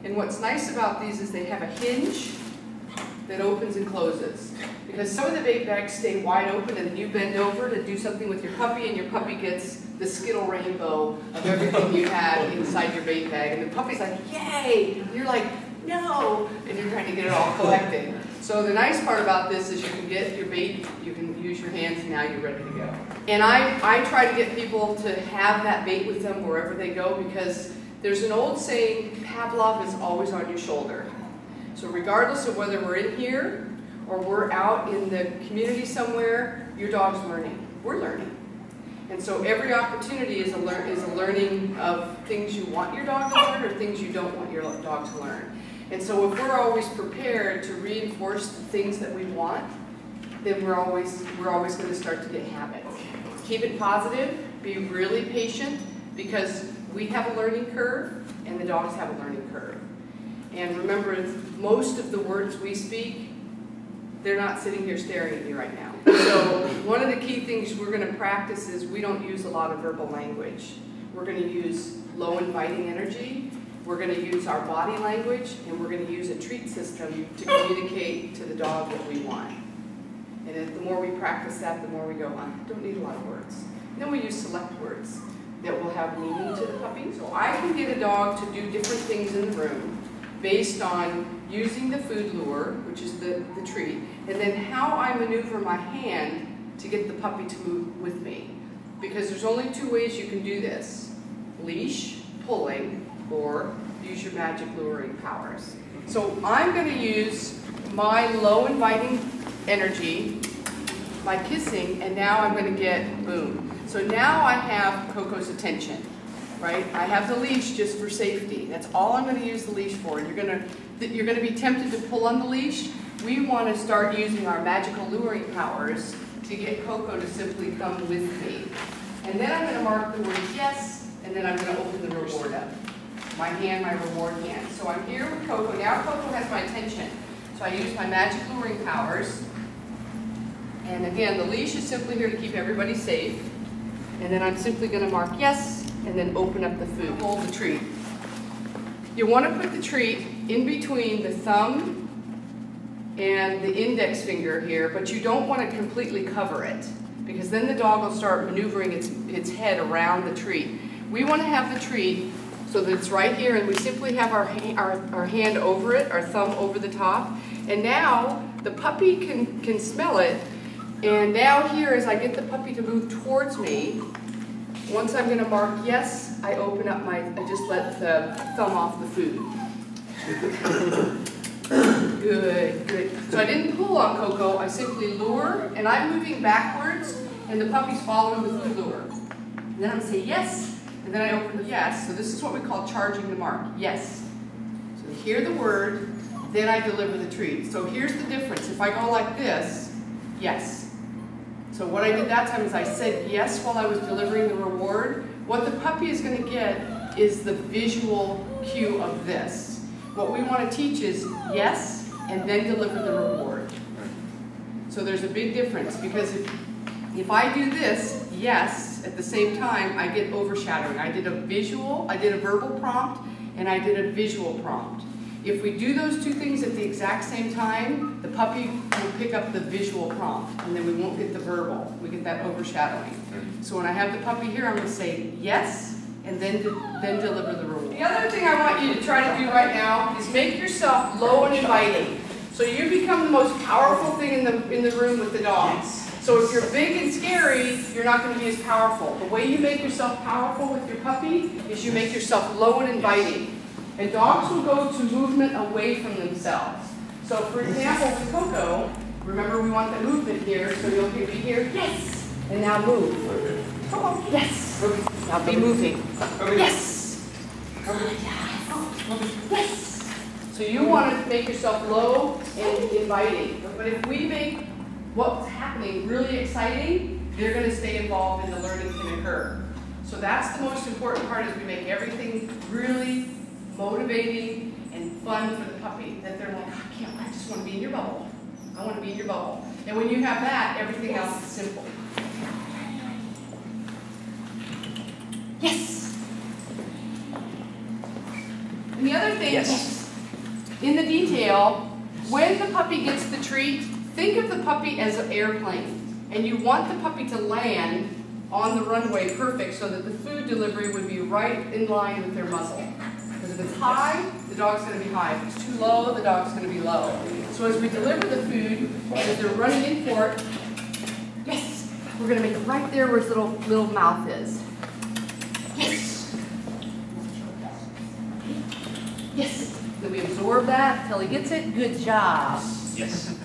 And what's nice about these is they have a hinge that opens and closes. Because some of the bait bags stay wide open and then you bend over to do something with your puppy and your puppy gets the Skittle rainbow of everything you had inside your bait bag. And the puppy's like, yay! And you're like, no! And you're trying to get it all collected. So the nice part about this is you can get your bait, you can use your hands, and now you're ready to go. And I try to get people to have that bait with them wherever they go because there's an old saying, Pavlov is always on your shoulder. So regardless of whether we're in here or we're out in the community somewhere, your dog's learning. We're learning. And so every opportunity is a learning of things you want your dog to learn or things you don't want your dog to learn. And so if we're always prepared to reinforce the things that we want, then we're always going to start to get habits. Keep it positive, be really patient, because we have a learning curve and the dogs have a learning curve. And remember, most of the words we speak, they're not sitting here staring at me right now. So one of the key things we're going to practice is we don't use a lot of verbal language. We're going to use low inviting energy. We're going to use our body language, and we're going to use a treat system to communicate to the dog what we want. And the more we practice that, the more we go, I don't need a lot of words. And then we use select words that will have meaning to the puppy. So I can get a dog to do different things in the room based on using the food lure, which is the treat, and then how I maneuver my hand to get the puppy to move with me. Because there's only two ways you can do this: leash, pulling, or use your magic luring powers. So I'm going to use my low inviting energy, my kissing, and now I'm going to get boom. So now I have Coco's attention, right? I have the leash just for safety. That's all I'm going to use the leash for. And you're going to be tempted to pull on the leash. We want to start using our magical luring powers to get Coco to simply come with me. And then I'm going to mark the word yes, and then I'm going to open the reward up. My hand, my reward hand. So I'm here with Coco. Now Coco has my attention. So I use my magic luring powers. And again, the leash is simply here to keep everybody safe. And then I'm simply going to mark yes, and then open up the food. Hold the treat. You want to put the treat in between the thumb and the index finger here, but you don't want to completely cover it, because then the dog will start maneuvering its head around the treat. We want to have the treat so that it's right here, and we simply have our hand over it, our thumb over the top. And now the puppy can smell it. And now here, as I get the puppy to move towards me, once I'm going to mark yes, I open up I just let the thumb off the food. Good, good. So I didn't pull on Coco, I simply lure, and I'm moving backwards, and the puppy's following the food lure. And then I'm going to say yes, and then I open the yes. So this is what we call charging the mark, yes. So hear the word, then I deliver the treat. So here's the difference. If I go like this, yes. So what I did that time is I said yes while I was delivering the reward. What the puppy is going to get is the visual cue of this. What we want to teach is yes, and then deliver the reward. So there's a big difference, because if I do this, yes, at the same time, I get overshadowing. I did a verbal prompt, and I did a visual prompt. If we do those two things at the exact same time, the puppy will pick up the visual prompt, and then we won't get the verbal. We get that overshadowing. So when I have the puppy here, I'm going to say yes, and then deliver the reward. The other thing I want you to try to do right now is make yourself low and inviting. So you become the most powerful thing in the room with the dogs. So if you're big and scary, you're not going to be as powerful. The way you make yourself powerful with your puppy is you make yourself low and inviting. And dogs will go to movement away from themselves. So for example, with Coco, remember we want the movement here, so you'll be here, yes, and now move. Come on, yes. Now be moving. Yes. Yes. So you want to make yourself low and inviting. But if we make what's happening really exciting, they're going to stay involved and the learning can occur. So that's the most important part, is we make everything really motivating and fun for the puppy, that they're like, I just want to be in your bubble. I want to be in your bubble. And when you have that, everything else is simple. Yes. And the other thing Yes. In the detail, when the puppy gets the treat, think of the puppy as an airplane. And you want the puppy to land on the runway perfect so that the food delivery would be right in line with their muzzle. Because if it's high, the dog's going to be high. If it's too low, the dog's going to be low. So as we deliver the food, as they're running in for it, yes, we're going to make it right there where his little mouth is. Yes. Yes. Then we absorb that until he gets it. Good job. Yes.